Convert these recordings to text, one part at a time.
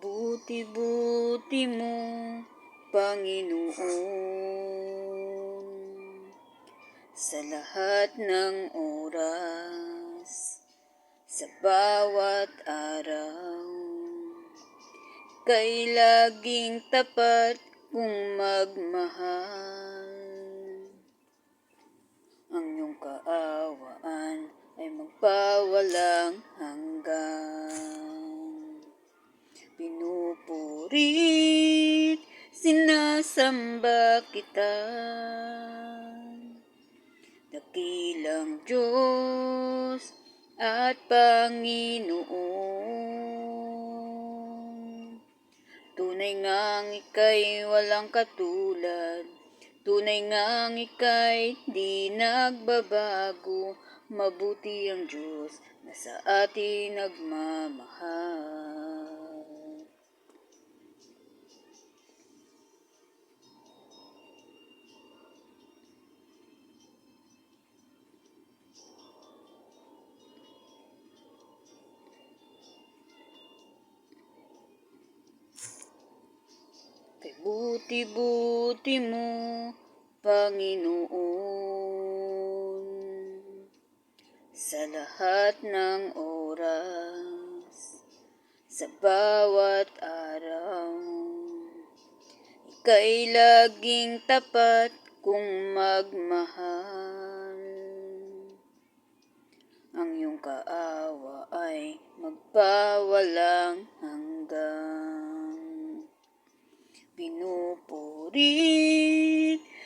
Kabuti-buti mo, Panginoon, sa lahat ng oras, sa bawat araw. Kay laging tapat kung magmahal. Ang iyong kaawaan ay magpawalang hanggan. Pinupurit, sinasamba kita, dakilang Diyos at Panginoon. Tunay ngang ika'y walang katulad, tunay ngang ika'y di nagbabago. Mabuti ang Diyos na sa atin nagmamahal. Kay buti-buti mo, Panginoon, sa lahat ng oras, sa bawat araw. Ika'y laging tapat kung magmahal. Ang iyong kaawa ay magpawalang hanggan. Pinupurit,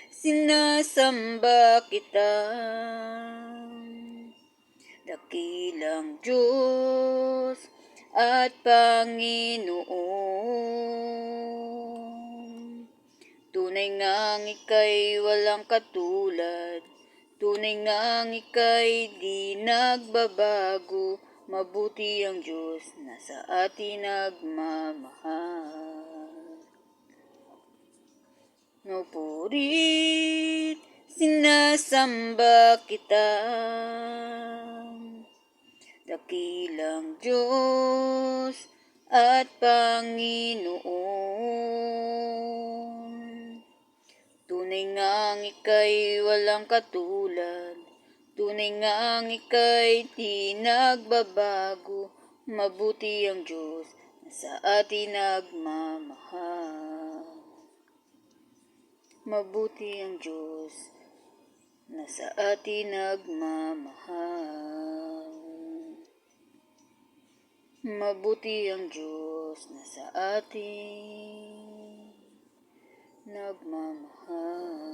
sinasamba kita, dakilang Diyos at Panginoon. Tunay ngang ika'y walang katulad, tunay ngang ika'y di nagbabago. Mabuti ang Diyos na sa atin nagmamahal. Pinupurit, sinasamba kita, dakilang Diyos at Panginoon. Tunay ngang ika'y walang katulad, tunay ngang ika'y di nagbabago. Mabuti ang Diyos na sa atin nagmamahal. Mabuti ang Diyos na sa atin nagmamahal. Mabuti ang Diyos na sa atin nagmamahal.